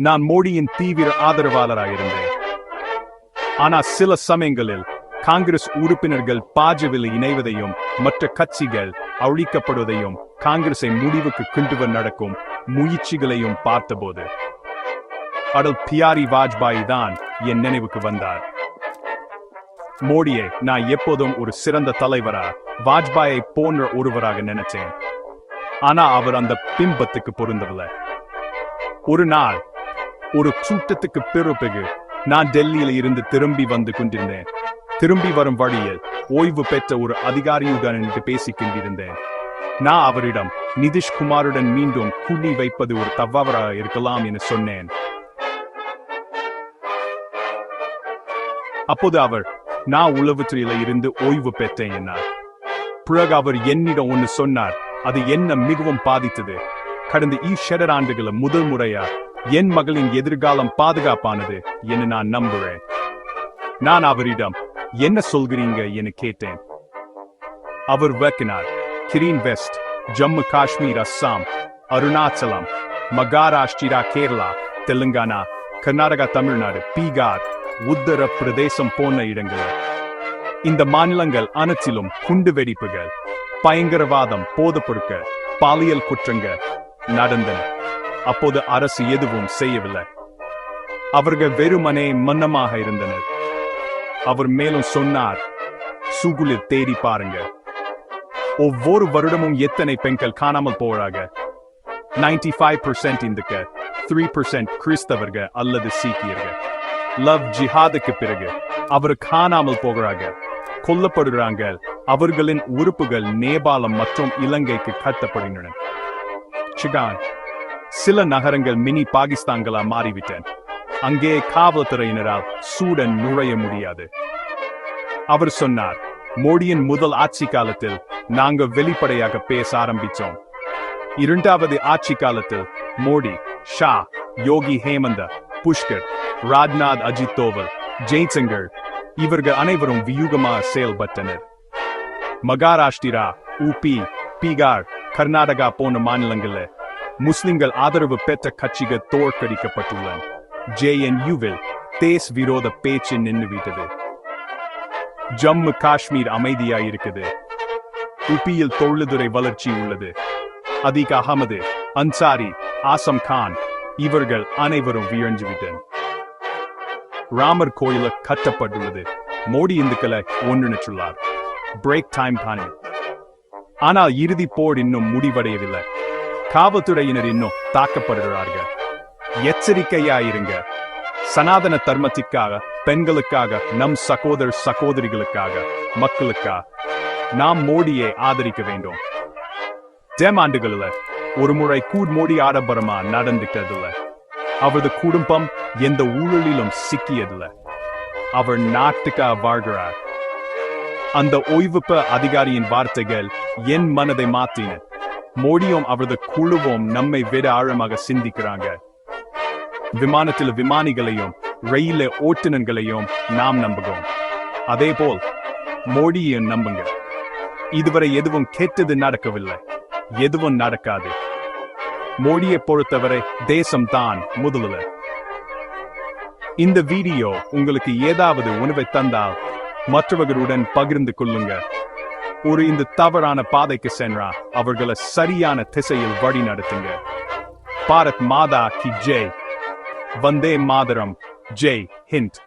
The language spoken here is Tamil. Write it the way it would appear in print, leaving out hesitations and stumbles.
நான் மோடியின் தீவிர ஆதரவாளராயிருந்தேன். ஆனா சில சமயங்களில் காங்கிரஸ் உறுப்பினர்கள் பாஜகவில் இணைவதையும் மற்ற கட்சிகள் அழிக்கப்படுவதையும் காங்கிரஸை முடிவுக்கு கொண்டு நடக்கும் முயற்சிகளையும் பார்த்தபோது அடல் பிஹாரி வாஜ்பாய் தான் என் நினைவுக்கு வந்தார். மோடியை நான் எப்போதும் ஒரு சிறந்த தலைவரா, வாஜ்பாயை போன்ற ஒருவராக நினைச்சேன். ஆனா அவர் அந்த பிம்பத்துக்கு பொருந்தவில்லை. ஒரு நாள் ஒரு கூட்டத்துக்கு பிறகு நான் டெல்லியில இருந்து திரும்பி வந்து கொண்டிருந்தேன். திரும்பி வரும் வழியில் ஓய்வு பெற்ற ஒரு அதிகாரியுடன் பேசிக் கொண்டிருந்தேன். நான் அவரிடம் நிதிஷ்குமாருடன் மீண்டும் கூட்டணி வைப்பது ஒரு தவறாக இருக்கலாம் என சொன்னேன். அப்போது அவர், நான் உளவுத்துறையில இருந்து ஓய்வு பெற்றேன் என்றார். பிறகு அவர் என்னிடம் ஒன்று சொன்னார். அது என்ன மிகவும் பாதித்தது. கடந்த 7 ஆண்டுகள முதல் முறையா என் மகளின் எதிர்காலம் பாதுகாப்பானது என நான் நம்புறேன். நான் அவரிடம் என்ன சொல்கிறீங்க என கேட்டேன். அவர் விளக்கினார். கிரீன் வெஸ்ட், ஜம்மு காஷ்மீர், அஸ்ஸாம், அருணாச்சலம், மகாராஷ்டிரா, கேரளா, தெலுங்கானா, கர்நாடகா, தமிழ்நாடு, பீகார், உத்தர பிரதேசம் போன்ற இடங்கள். இந்த மாநிலங்கள் அனைத்திலும் குண்டு வெடிப்புகள், பயங்கரவாதம், போதைப்பொருட்கள், பாலியல் குற்றங்கள் நடந்தன. அப்போது அரசு எதுவும் செய்யவில்லை. அவர்கள் வெறுமனே மன்னமாக இருந்தனர். அவர் மேலும் சொன்னார், சூகுலில் தேடி பாருங்க. ஒவ்வொரு வருடமும் எத்தனை பெண்கள் காணாமல் போறாங்க. 95% இந்துக்க, 3% கிறிஸ்தவர்கள் அல்லது சீக்கியர்கள். லவ் ஜிஹாதுக்கு பிறகு அவர் காணாமல் போகிறாங்க, கொல்லப்படுகிறாங்க. அவர்களின் உறுப்புகள் நேபாளம் மற்றும் இலங்கைக்கு கடத்தப்படுகின்றன. சில நகரங்கள் மினி பாகிஸ்தான்களா மாறிவிட்டன. அங்கே காவல்துறையினரால் சூடன் நுழைய முடியாது. அவர் சொன்னார், மோடியின் முதல் ஆட்சி காலத்தில் நாங்க வெளிப்படையாக பேச ஆரம்பிச்சோம். இரண்டாவது ஆட்சி காலத்தில் மோடி, ஷா, யோகி ஹேமந்த, புஷ்கர், ராஜ்நாத், அஜித் தோவல், ஜெய்சங்கர் இவர்கள் அனைவரும் வியூகமாக செயல்பட்டனர். மகாராஷ்டிரா, ஊபி, பீகார், கர்நாடகா போன்ற மாநிலங்களில் முஸ்லிம்கள் ஆதரவு பெற்ற கட்சிகள் தோற்கடிக்கப்பட்டுள்ளன. JNUவில் தேச விரோத பேச்சு நின்றுவிட்டது. ஜம்மு காஷ்மீர் அமைதியாயிருக்குது. உபியில் தொழில்துறை வளர்ச்சி உள்ளது. அதீக் அகமது, அன்சாரி, ஆசம் கான் இவர்கள் அனைவரும் வீழ்ந்துவிட்டனர். ராமர் கோயில கட்டப்பட்டுள்ளது. மோடி இந்துக்களை ஒன்றிணைச்சுள்ளார். பிரேக் டைம் தானே. ஆனால் இறுதி போர் இன்னும் முடிவடையவில்லை. காவல்துறையினர் இன்னும் தாக்கப்படுகிறார்கள். எச்சரிக்கையாயிருங்க. சனாதன தர்மத்திற்காக, பெண்களுக்காக, நம் சகோதர சகோதரிகளுக்காக, மக்களுக்காக நாம் மோடியை ஆதரிக்க வேண்டும். ஆண்டுகளில் ஒரு முறை மோடி ஆடம்பரமா நடந்துட்டதில்லை. அவரது குடும்பம் எந்த ஊழலிலும் சிக்கியதில்லை. அவர் நாட்டுக்காக வாழ்கிறார். அந்த ஓய்வு பெற்ற அதிகாரியின் வார்த்தைகள் என் மனதை மாற்றின. மோடியும் அவரது குழுவும் நம்மை விட ஆழமாக சிந்திக்கிறாங்க. விமானத்தில் விமானிகளையும் ரயில ஓட்டுநர்களையும் நாம் நம்புகிறோம். அதே போல் மோடியையும் நம்புங்க. இதுவரை எதுவும் கெட்டது நடக்கவில்லை, எதுவும் நடக்காது. மோடியை பொறுத்தவரை தேசம்தான் முதலில். இந்த வீடியோ உங்களுக்கு ஏதாவது உணவை தந்தால் மற்றவர்களுடன் பகிர்ந்து கொள்ளுங்க. இந்த தவறான பாதைக்கு சென்றா அவர்களை சரியான திசையில் வழி நடத்துங்க. பாரத் மாதா கி ஜெய். வந்தே மாதரம். ஜெய் ஹிந்த்.